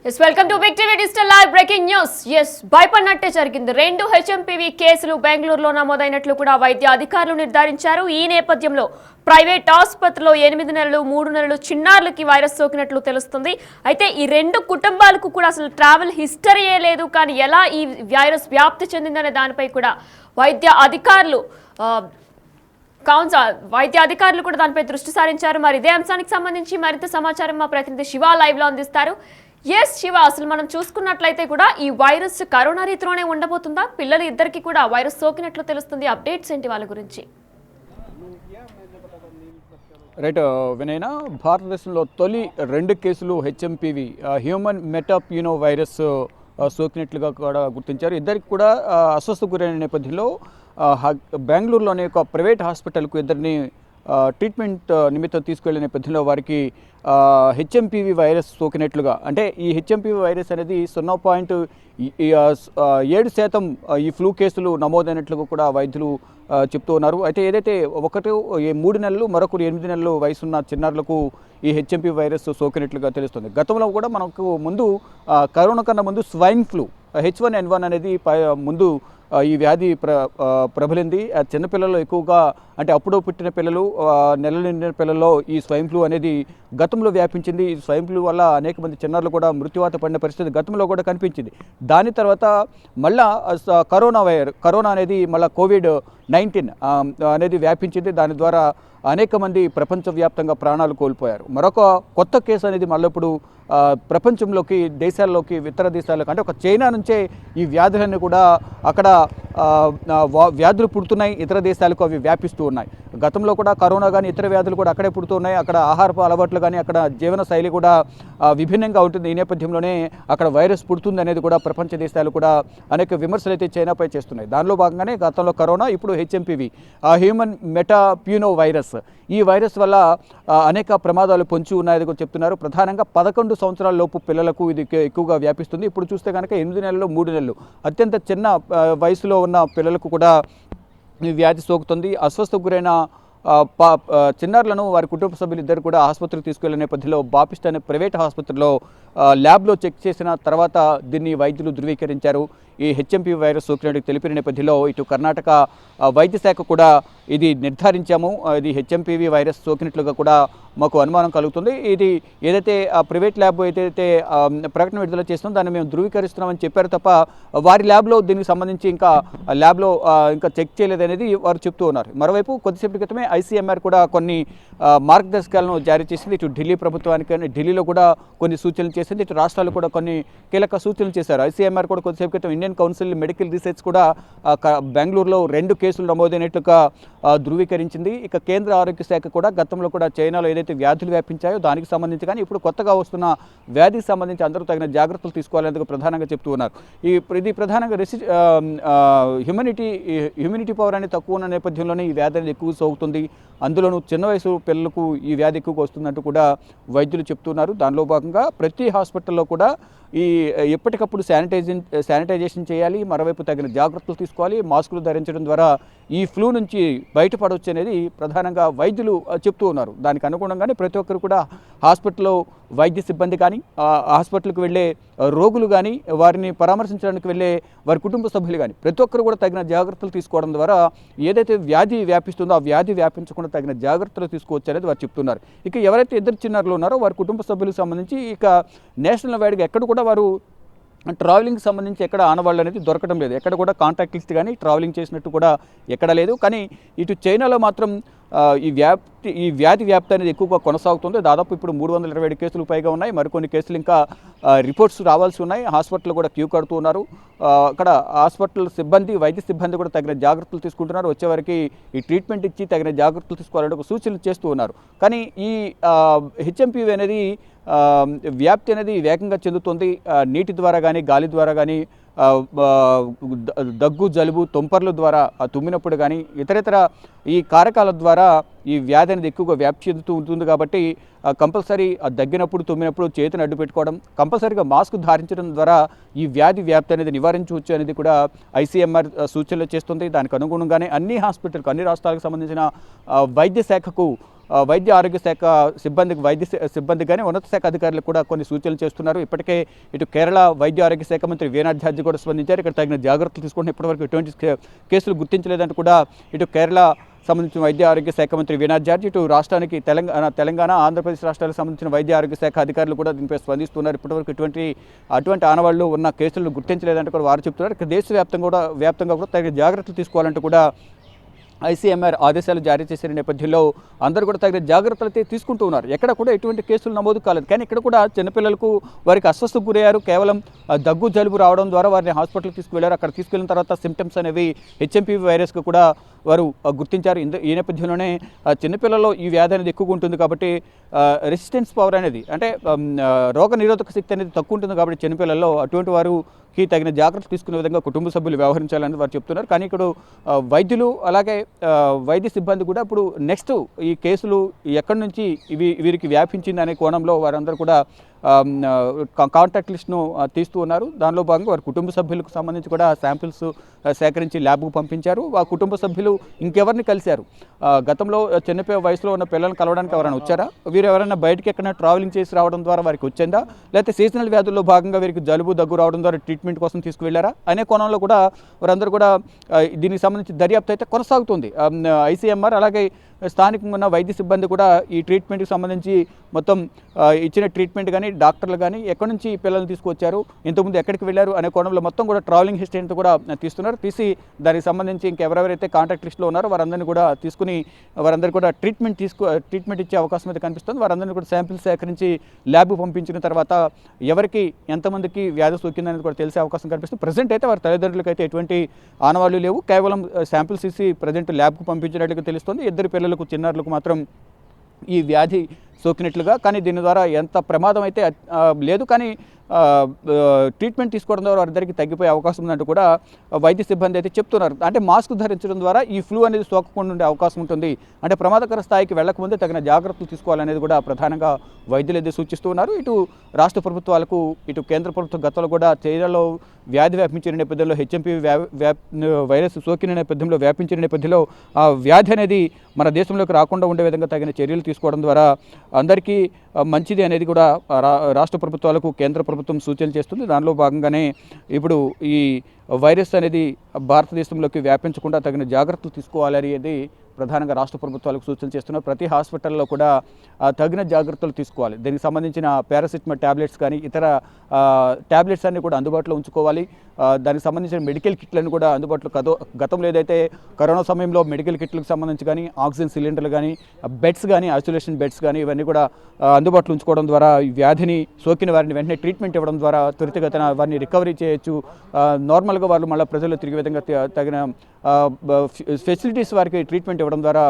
Yes, welcome to Big TV Digital Live Breaking News. Yes, భయపడినట్టే జరిగింది. 2 HMPV కేసులు బెంగళూరులో నమోదైనట్లు కూడా వైద్య అధికారులు నిర్ధారించారు. ఈ నేపథ్యంలో ప్రైవేట్ ఆసుపత్రిలో 8 నెలలు 3 నెలలు చిన్నారులకి వైరస్ సోకినట్లు తెలుస్తుంది. అయితే ఈ 2 కుటుంబాలకు కూడా అసలు ట్రావెల్ హిస్టరీయే లేదు. కానీ ఎలా ఈ వైరస్ వ్యాప్తి చెందిందనే దానిపై కూడా వైద్య అధికారులు కూడా దానిపై దృష్టి సారించారు. మరి ఇదే అంశానికి సంబంధించి మరింత సమాచారం మా ప్రతినిధి శివ లైవ్ లో అందిస్తారు. ఎస్ శివ, అసలు మనం చూసుకున్నట్లయితే కూడా ఈ వైరస్ కరోనా రీతిలోనే ఉండబోతుందా? పిల్లలు ఇద్దరికి కూడా వైరస్ సోకినట్లు తెలుస్తుంది. అప్డేట్స్ ఏంటి వాళ్ళ గురించి? రైట్ వినయన, భారతదేశంలో తొలి 2 కేసులు హెచ్ఎంపీవీ హ్యూమన్ మెటాప్యూనో వైరస్ సోకినట్లుగా కూడా గుర్తించారు. ఇద్దరికి కూడా అస్వస్థకు గురైన నేపథ్యంలో బెంగళూరులోని ఒక ప్రైవేట్ హాస్పిటల్కు ఇద్దరిని ట్రీట్మెంట్ నిమిత్తం తీసుకెళ్లే నేపథ్యంలో వారికి హెచ్ఎంపీవీ వైరస్ సోకినట్లుగా, అంటే ఈ హెచ్ఎంపీవీ వైరస్ అనేది 0.7% ఈ ఫ్లూ కేసులు నమోదైనట్లుగా కూడా వైద్యులు చెప్తూ ఉన్నారు. అయితే ఏదైతే 3 నెలలు మరొకరు 8 నెలలు వయసున్న చిన్నారులకు ఈ హెచ్ఎంపీ వైరస్ సోకినట్లుగా తెలుస్తుంది. గతంలో కూడా మనకు ముందు కరోనా కన్నా ముందు స్వైన్ ఫ్లూ H1N1 అనేది ముందు ఈ వ్యాధి ప్రబలింది. చిన్నపిల్లలు ఎక్కువగా, అంటే అప్పుడు పుట్టిన పిల్లలు, నెలలు నిండిన పిల్లల్లో ఈ స్వైన్ ఫ్లూ అనేది గతంలో వ్యాపించింది. ఈ స్వైన్ ఫ్లూ వల్ల అనేక మంది చిన్నారులు కూడా మృత్యువాత పడిన పరిస్థితి గతంలో కూడా కనిపించింది. దాని తర్వాత మళ్ళా కరోనా అనేది మళ్ళీ COVID-19 అనేది వ్యాపించింది. దాని ద్వారా అనేక మంది ప్రపంచవ్యాప్తంగా ప్రాణాలు కోల్పోయారు. మరొక కొత్త కేసు అనేది మళ్ళీ ఇప్పుడు ప్రపంచంలోకి, దేశాల్లోకి, ఇతర దేశాలకు, అంటే ఒక చైనా నుంచే ఈ వ్యాధులన్నీ కూడా అక్కడ వ్యాధులు పుడుతున్నాయి, ఇతర దేశాలకు అవి వ్యాపిస్తూ ఉన్నాయి. గతంలో కూడా కరోనా కానీ ఇతర వ్యాధులు కూడా అక్కడే పుడుతూ ఉన్నాయి. అక్కడ ఆహారపు అలవాట్లు కానీ, అక్కడ జీవన శైలి కూడా విభిన్నంగా ఉంటుంది. ఈ నేపథ్యంలోనే అక్కడ వైరస్ పుడుతుంది అనేది కూడా ప్రపంచ దేశాలు కూడా అనేక విమర్శలు అయితే చైనాపై చేస్తున్నాయి. దానిలో భాగంగానే గతంలో కరోనా, ఇప్పుడు హెచ్ఎంపీవీ హ్యూమన్ మెటాప్యూనో వైరస్. ఈ వైరస్ వల్ల అనేక ప్రమాదాలు పొంచి ఉన్నాయని కూడా చెప్తున్నారు. ప్రధానంగా 11 సంవత్సరాల లోపు పిల్లలకు ఇది ఎక్కువగా వ్యాపిస్తుంది. ఇప్పుడు చూస్తే కనుక 8 నెలలు 3 నెలలు అత్యంత చిన్న వయసులో ఉన్న పిల్లలకు కూడా ఈ వ్యాధి సోకుతుంది. అస్వస్థకు గురైన చిన్నారులను వారి కుటుంబ సభ్యులు ఇద్దరు కూడా ఆసుపత్రికి తీసుకెళ్లే నేపథ్యంలో బాపిస్ట్ అనే ప్రైవేట్ ఆసుపత్రిలో ల్యాబ్లో చెక్ చేసిన తర్వాత దీన్ని వైద్యులు ధృవీకరించారు. ఈ హెచ్ఎంపీ వైరస్ సోకినట్టు తెలిపిన నేపథ్యంలో ఇటు కర్ణాటక వైద్య శాఖ కూడా ఇది నిర్ధారించాము, ఇది హెచ్ఎంపీవీ వైరస్ సోకినట్లుగా కూడా మాకు అనుమానం కలుగుతుంది. ఇది ఏదైతే ఆ ప్రైవేట్ ల్యాబ్ ఏదైతే ప్రకటన విడుదల చేస్తుందో దాన్ని మేము ధృవీకరిస్తున్నామని చెప్పారు తప్ప వారి ల్యాబ్లో దీనికి సంబంధించి ఇంకా ల్యాబ్లో ఇంకా చెక్ చేయలేదనేది వారు చెప్తూ ఉన్నారు. మరోవైపు కొద్దిసేపటి క్రితమే ICMR కూడా కొన్ని మార్గదర్శకాలను జారీ చేసింది. ఇటు ఢిల్లీ ప్రభుత్వానికి, ఢిల్లీలో కూడా కొన్ని సూచనలు చేసింది, ఇటు రాష్ట్రాలు కూడా కొన్ని కీలక సూచనలు చేశారు. ICMR కూడా కొద్దిసేపు క్రితం ఇండియన్ కౌన్సిల్ మెడికల్ రీసెర్చ్ కూడా బెంగళూరులో 2 కేసులు నమోదైనట్లుగా ధృవీకరించింది. ఇక కేంద్ర ఆరోగ్య శాఖ కూడా గతంలో కూడా చైనాలో ఏదైతే వ్యాధులు వ్యాపించాయో దానికి సంబంధించి కానీ ఇప్పుడు కొత్తగా వస్తున్న వ్యాధికి సంబంధించి అందరూ తగిన జాగ్రత్తలు తీసుకోవాలనేందుకు ప్రధానంగా చెప్తూ ఉన్నారు. ఇది ప్రధానంగా హ్యూమినిటీ పవర్ అనేది తక్కువ ఉన్న నేపథ్యంలోనే ఈ వ్యాధి అనేది ఎక్కువ సోకుతుంది. అందులోనూ చిన్న వయసు పిల్లలకు ఈ వ్యాధి ఎక్కువగా వస్తున్నట్టు కూడా వైద్యులు చెప్తున్నారు. దానిలో భాగంగా ప్రతి హాస్పిటల్లో కూడా ఈ ఎప్పటికప్పుడు శానిటైజేషన్ చేయాలి, మరోవైపు తగిన జాగ్రత్తలు తీసుకోవాలి, మాస్కులు ధరించడం ద్వారా ఈ ఫ్లూ నుంచి బయటపడవచ్చు అనేది ప్రధానంగా వైద్యులు చెప్తూ ఉన్నారు. దానికి అనుగుణంగానే ప్రతి ఒక్కరు కూడా హాస్పిటల్లో వైద్య సిబ్బంది కానీ, హాస్పిటల్కి వెళ్ళే రోగులు కానీ, వారిని పరామర్శించడానికి వెళ్ళే వారి కుటుంబ సభ్యులు కానీ ప్రతి ఒక్కరు కూడా తగిన జాగ్రత్తలు తీసుకోవడం ద్వారా ఏదైతే వ్యాధి వ్యాపిస్తుందో ఆ వ్యాధి వ్యాపించకుండా తగిన జాగ్రత్తలు తీసుకోవచ్చు అనేది వారు చెప్తున్నారు. ఇక ఎవరైతే ఇద్దరు చిన్నారులు ఉన్నారో వారి కుటుంబ సభ్యులకు సంబంధించి ఇక నేషనల్ వైడ్గా ఎక్కడ కూడా వారు ట్రావెలింగ్ సంబంధించి ఎక్కడ ఆనవాళ్ళు అనేది దొరకడం లేదు. ఎక్కడ కూడా కాంటాక్ట్ లిస్ట్ కానీ ట్రావెలింగ్ చేసినట్టు కూడా ఎక్కడ లేదు. కానీ ఇటు చైనాలో మాత్రం ఈ వ్యాధి వ్యాప్తి అనేది ఎక్కువగా కొనసాగుతుంది. దాదాపు ఇప్పుడు 327 కేసులు పైగా ఉన్నాయి. మరికొన్ని కేసులు ఇంకా రిపోర్ట్స్ రావాల్సి ఉన్నాయి. హాస్పిటల్ కూడా క్యూ కడుతూ ఉన్నారు. అక్కడ హాస్పిటల్ సిబ్బంది, వైద్య సిబ్బంది కూడా తగిన జాగ్రత్తలు తీసుకుంటున్నారు. వచ్చేవారికి ఈ ట్రీట్మెంట్ ఇచ్చి తగిన జాగ్రత్తలు తీసుకోవాలని ఒక సూచనలు చేస్తూ ఉన్నారు. కానీ ఈ హెచ్ఎంపీవీ అనేది వ్యాప్తి అనేది వేగంగా చెందుతుంది. నీటి ద్వారా కానీ, గాలి ద్వారా కానీ, దగ్గు, జలుబు, తుంపర్ల ద్వారా తుమ్మినప్పుడు కానీ, ఇతరేతర ఈ కారకాల ద్వారా ఈ వ్యాధి అనేది ఎక్కువగా వ్యాప్తి చెందుతూ ఉంటుంది. కాబట్టి కంపల్సరీ దగ్గినప్పుడు, తుమ్మినప్పుడు చేతిని అడ్డు పెట్టుకోవడం, కంపల్సరీగా మాస్క్ ధారించడం ద్వారా ఈ వ్యాధి వ్యాప్తి అనేది నివారించవచ్చు అనేది కూడా ICMR సూచనలు చేస్తుంది. దానికి అనుగుణంగానే అన్ని హాస్పిటల్కు, అన్ని రాష్ట్రాలకు సంబంధించిన వైద్య శాఖకు వైద్య ఆరోగ్య శాఖ సిబ్బంది కానీ ఉన్నత శాఖ అధికారులు కూడా కొన్ని సూచనలు చేస్తున్నారు. ఇప్పటికే ఇటు కేరళ వైద్య ఆరోగ్య శాఖ మంత్రి వేనాడ్ జార్జి కూడా స్పందించారు. ఇక్కడ తగిన జాగ్రత్తలు తీసుకుంటే ఇప్పటివరకు ఎటువంటి కేసులు గుర్తించలేదంటూ కూడా ఇటు కేరళ సంబంధించిన వైద్య ఆరోగ్య శాఖ మంత్రి వేనాడ్ జార్జి, ఇటు రాష్ట్రానికి తెలంగాణ ఆంధ్రప్రదేశ్ రాష్ట్రాలకు సంబంధించిన వైద్య ఆరోగ్య శాఖ అధికారులు కూడా దీనిపై స్పందిస్తున్నారు. ఇప్పటివరకు అటువంటి ఆనవాళ్లు ఉన్న కేసులను గుర్తించలేదంటూ కూడా వారు చెప్తున్నారు. ఇక్కడ దేశవ్యాప్తంగా కూడా తగిన జాగ్రత్తలు తీసుకోవాలంటూ కూడా ICMR ఆదేశాలు జారీ చేసిన నేపథ్యంలో అందరూ కూడా తగిన జాగ్రత్తలు అయితే తీసుకుంటూ ఉన్నారు. ఎక్కడ కూడా ఎటువంటి కేసులు నమోదు కాలేదు. కానీ ఇక్కడ కూడా చిన్నపిల్లలకు వారికి అస్వస్థకు గురయ్యారు. కేవలం దగ్గు జలుబు రావడం ద్వారా వారిని హాస్పిటల్కి తీసుకువెళ్లారు. అక్కడ తీసుకెళ్లిన తర్వాత సిమ్టమ్స్ అనేవి HMPV వైరస్కు కూడా వారు గుర్తించారు. ఈ నేపథ్యంలోనే చిన్నపిల్లల్లో ఈ వ్యాధి అనేది ఎక్కువగా ఉంటుంది కాబట్టి రెసిస్టెన్స్ పవర్ అనేది అంటే రోగ నిరోధక శక్తి అనేది తక్కువ ఉంటుంది కాబట్టి చిన్నపిల్లల్లో అటువంటి వారికి తగిన జాగ్రత్తలు తీసుకునే విధంగా కుటుంబ సభ్యులు వ్యవహరించాలని వారు చెప్తున్నారు. కానీ ఇక్కడ వైద్యులు అలాగే వైద్య సిబ్బంది కూడా ఇప్పుడు నెక్స్ట్ ఈ కేసులు ఎక్కడి నుంచి వీరికి వ్యాపించింది అనే కోణంలో వారందరూ కూడా కాంటాక్ట్ లిస్ట్ను తీస్తూ ఉన్నారు. దానిలో భాగంగా వారి కుటుంబ సభ్యులకు సంబంధించి కూడా శాంపిల్స్ సేకరించి ల్యాబ్కు పంపించారు. ఆ కుటుంబ సభ్యులు ఇంకెవరిని కలిశారు, గతంలో చిన్నపిల్ల వయసులో ఉన్న పిల్లల్ని కలవడానికి ఎవరైనా వచ్చారా, వీరు ఎవరైనా బయటకి ఎక్కడైనా ట్రావెలింగ్ చేసి రావడం ద్వారా వారికి వచ్చిందా, లేకపోతే సీజనల్ వ్యాధుల్లో భాగంగా వీరికి జలుబు దగ్గు రావడం ద్వారా ట్రీట్మెంట్ కోసం తీసుకువెళ్లారా అనే కోణంలో కూడా వారందరూ కూడా దీనికి సంబంధించి దర్యాప్తు అయితే కొనసాగుతుంది. ICMR అలాగే స్థానికంగా ఉన్న వైద్య సిబ్బంది కూడా ఈ ట్రీట్మెంట్కి సంబంధించి మొత్తం ఇచ్చిన ట్రీట్మెంట్ కానీ డాక్టర్లు కానీ ఎక్కడి నుంచి పిల్లల్ని తీసుకొచ్చారు, ఇంతకుముందు ఎక్కడికి వెళ్ళారు అనే కోణంలో మొత్తం కూడా ట్రావెలింగ్ హిస్టరీ అంతా కూడా తీసి దానికి సంబంధించి ఇంకెవరెవరైతే కాంటాక్ట్ లిస్ట్లో ఉన్నారో వారందరినీ కూడా తీసుకుని వారందరూ కూడా ట్రీట్మెంట్ ఇచ్చే అవకాశం అయితే కనిపిస్తుంది. వారందరినీ కూడా శాంపిల్స్ సేకరించి ల్యాబ్కు పంపించిన తర్వాత ఎవరికి ఎంతమందికి వ్యాధి సోకిందనేది కూడా తెలిసే అవకాశం కనిపిస్తుంది. ప్రజెంట్ అయితే వారి తల్లిదండ్రులకు అయితే ఎటువంటి ఆనవాళ్లు లేవు. కేవలం శాంపిల్స్ ఇచ్చి ప్రజెంట్ ల్యాబ్కు పంపించినట్లుగా తెలుస్తుంది. ఇద్దరు పిల్లలకు చిన్నారులకు మాత్రం ఈ వ్యాధి సోకినట్లుగా, కానీ దీని ద్వారా ఎంత ప్రమాదం అయితే లేదు, కానీ ట్రీట్మెంట్ తీసుకోవడం ద్వారా వారిద్దరికి తగ్గిపోయే అవకాశం ఉందంటూ కూడా వైద్య సిబ్బంది అయితే చెప్తున్నారు. అంటే మాస్క్ ధరించడం ద్వారా ఈ ఫ్లూ అనేది సోకకుండా ఉండే అవకాశం ఉంటుంది. అంటే ప్రమాదకర స్థాయికి వెళ్లకముందే తగిన జాగ్రత్తలు తీసుకోవాలనేది కూడా ప్రధానంగా వైద్యులు అయితే సూచిస్తూ ఉన్నారు. ఇటు రాష్ట్ర ప్రభుత్వాలకు ఇటు కేంద్ర ప్రభుత్వం గతంలో కూడా చైనాలో వ్యాధి వ్యాపించిన నేపథ్యంలో HMPV వైరస్ సోకిన నేపథ్యంలో వ్యాపించిన నేపథ్యంలో ఆ వ్యాధి అనేది మన దేశంలోకి రాకుండా ఉండే విధంగా తగిన చర్యలు తీసుకోవడం ద్వారా అందరికీ మంచిది అనేది కూడా రాష్ట్ర ప్రభుత్వాలకు కేంద్ర ప్రభుత్వం సూచనలు చేస్తుంది. దానిలో భాగంగానే ఇప్పుడు ఈ వైరస్ అనేది భారతదేశంలోకి వ్యాపించకుండా తగిన జాగ్రత్తలు తీసుకోవాలనేది ప్రధానంగా రాష్ట్ర ప్రభుత్వాలకు సూచనలు చేస్తున్నారు. ప్రతి హాస్పిటల్లో కూడా తగిన జాగ్రత్తలు తీసుకోవాలి. దీనికి సంబంధించిన పారాసిటమాల్ ట్యాబ్లెట్స్ కానీ ఇతర ట్యాబ్లెట్స్ అన్ని కూడా అందుబాటులో ఉంచుకోవాలి. దానికి సంబంధించిన మెడికల్ కిట్లను కూడా అందుబాటులో గతంలో ఏదైతే కరోనా సమయంలో మెడికల్ కిట్లకు సంబంధించి కానీ ఆక్సిజన్ సిలిండర్లు కానీ బెడ్స్ కానీ ఐసోలేషన్ బెడ్స్ కానీ ఇవన్నీ కూడా అందుబాటులో ఉంచుకోవడం ద్వారా ఈ వ్యాధిని సోకిన వారిని వెంటనే ట్రీట్మెంట్ ఇవ్వడం ద్వారా త్వరితగతిన వారిని రికవరీ చేయొచ్చు. నార్మల్గా వాళ్ళు మళ్ళీ ప్రజలు తిరిగే విధంగా తగిన ఫెసిలిటీస్ వారికి ట్రీట్మెంట్ ఇవ్వడం ద్వారా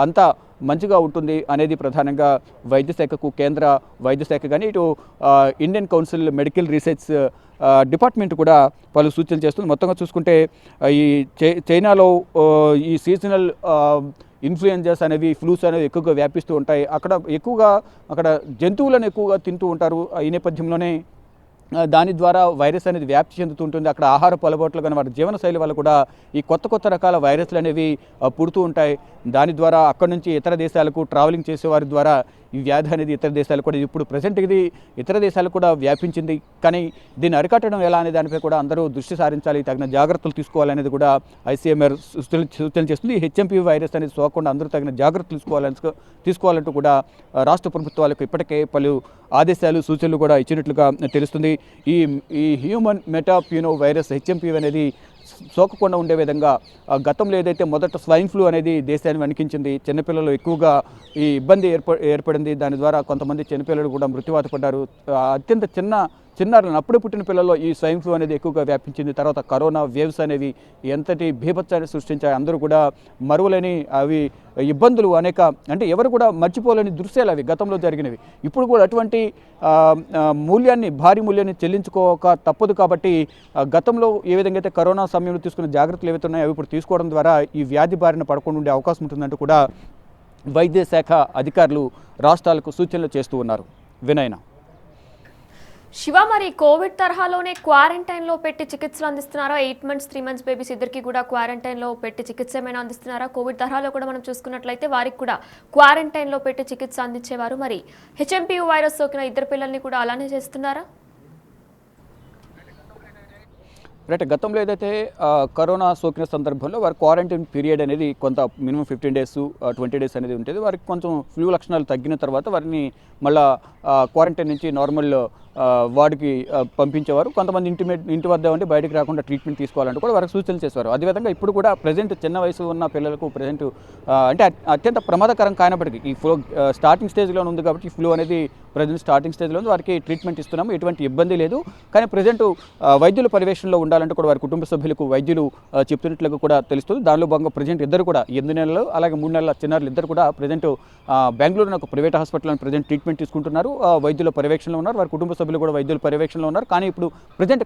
అంతా మంచిగా ఉంటుంది అనేది ప్రధానంగా వైద్య శాఖకు కేంద్ర వైద్య శాఖ కానీ ఇటు Indian council medical research department కూడా వాళ్ళు సూచనలు చేస్తుంది. మొత్తంగా చూసుకుంటే ఈ చైనాలో ఈ సీజనల్ ఇన్ఫ్లుయెంజాస్ అనేవి ఫ్లూస్ అనేవి ఎక్కువగా వ్యాపిస్తూ ఉంటాయి. అక్కడ జంతువులను ఎక్కువగా తింటూ ఉంటారు. ఈ నేపథ్యంలోనే దాని ద్వారా వైరస్ అనేది వ్యాప్తి చెందుతుంటుంది. అక్కడ ఆహారపు అలవాట్లు కానీ వారి జీవనశైలి వల్ల కూడా ఈ కొత్త రకాల వైరస్లు అనేవి పుడుతూ ఉంటాయి. దాని ద్వారా అక్కడి నుంచి ఇతర దేశాలకు ట్రావెలింగ్ చేసేవారి ద్వారా ఈ వ్యాధి అనేది ఇతర దేశాలు కూడా ఇప్పుడు ప్రజెంట్ ఇది ఇతర దేశాలకు కూడా వ్యాపించింది. కానీ దీన్ని అరికట్టడం ఎలా అనే దానిపై కూడా అందరూ దృష్టి సారించాలి, తగిన జాగ్రత్తలు తీసుకోవాలనేది కూడా ICMR సూచన చేస్తుంది. HMPV వైరస్ అనేది సోకకుండా అందరూ తగిన జాగ్రత్తలు తీసుకోవాలంటూ కూడా రాష్ట్ర ప్రభుత్వాలకు ఇప్పటికే పలు ఆదేశాలు సూచనలు కూడా ఇచ్చినట్లుగా తెలుస్తుంది. ఈ హ్యూమన్ మెటాప్యూనో వైరస్ HMPV అనేది సోకకుండా ఉండే విధంగా గతంలో ఏదైతే మొదట స్వైన్ ఫ్లూ అనేది దేశాన్ని వణికించింది, చిన్నపిల్లలు ఎక్కువగా ఈ ఇబ్బంది ఏర్పడింది. దాని ద్వారా కొంతమంది చిన్నపిల్లలు కూడా మృత్యువాత పడ్డారు. అత్యంత చిన్నారులను అప్పుడే పుట్టిన పిల్లల్లో ఈ స్వైన్ ఫ్లూ అనేది ఎక్కువగా వ్యాపించింది. తర్వాత కరోనా వేవ్స్ అనేవి ఎంతటి బీభత్సాన్ని సృష్టించాయి. అందరూ కూడా మరువలేని అవి ఇబ్బందులు అంటే ఎవరు కూడా మర్చిపోలేని దృశ్యాలు అవి గతంలో జరిగినవి. ఇప్పుడు కూడా అటువంటి భారీ మూల్యాన్ని చెల్లించుకోక తప్పదు. కాబట్టి గతంలో ఏ విధంగా అయితే కరోనా సమయంలో తీసుకున్న జాగ్రత్తలు ఏవైతే ఉన్నాయో అవి ఇప్పుడు తీసుకోవడం ద్వారా ఈ వ్యాధి బారిన పడకుండా ఉండే అవకాశం ఉంటుందంటూ కూడా వైద్య శాఖ అధికారులు రాష్ట్రాలకు సూచనలు చేస్తూ ఉన్నారు. వినయన శివ, మరి కోవిడ్ తరహాలోనే క్వారంటైన్లో పెట్టి చికిత్సలు అందిస్తున్నారా? 8 months 3 months బేబీస్ ఇద్దరికి కూడా క్వారంటైన్లో పెట్టి చికిత్స ఏమైనా అందిస్తున్నారా? కోవిడ్ తరహాలో కూడా మనం చూసుకున్నట్లయితే వారికి కూడా క్వారంటైన్లో పెట్టి చికిత్స అందించేవారు. మరి హెచ్ఎంపీవీ వైరస్ సోకిన ఇద్దరు పిల్లల్ని కూడా అలానే చేస్తున్నారా? రైట్, గతంలో ఏదైతే కరోనా సోకిన సందర్భంలో వారి క్వారంటైన్ పీరియడ్ అనేది కొంత మినిమం 15 days 20 days అనేది ఉంటుంది. వారికి కొంచెం ఫ్లూ లక్షణాలు తగ్గిన తర్వాత వారిని మళ్ళా క్వారంటైన్ నుంచి నార్మల్ వార్డుకి పంపించేవారు. కొంతమంది ఇంటి వద్ద ఉండి బయటికి రాకుండా ట్రీట్మెంట్ తీసుకోవాలంటూ కూడా వారికి సూచనలు చేసేవారు. అదేవిధంగా ఇప్పుడు కూడా ప్రజెంట్ చిన్న వయసు ఉన్న పిల్లలకు ప్రజెంట్ అంటే అత్యంత ప్రమాదకరం కానప్పటికీ ఈ ఫ్లో స్టార్టింగ్ స్టేజ్లో ఉంది కాబట్టి ఈ ఫ్లూ అనేది ప్రజెంట్ స్టార్టింగ్ స్టేజ్లో ఉంది. వారికి ట్రీట్మెంట్ ఇస్తున్నాము, ఎటువంటి ఇబ్బంది లేదు. కానీ ప్రజెంట్ వైద్యుల పర్యవేక్షణలో ఉండాలంటూ కూడా వారి కుటుంబ సభ్యులకు వైద్యులు చెప్తున్నట్లుగా కూడా తెలుస్తుంది. దానిలో భాగంగా ప్రజెంట్ ఇద్దరు కూడా 8 నెలలు అలాగే 3 నెలల చిన్నారులు ఇద్దరు కూడా ప్రజెంట్ బెంగళూరులో ఒక ప్రైవేట్ హాస్పిటల్లో ప్రజెంట్ ట్రీట్మెంట్ తీసుకుంటున్నారు. వైద్యుల పర్యవేక్షణలో ఉన్నారు. వారి కుటుంబ సభ్యులు కూడా వైద్యుల పర్యవేక్షణలో ఉన్నారు. కానీ ఇప్పుడు ప్రజెంట్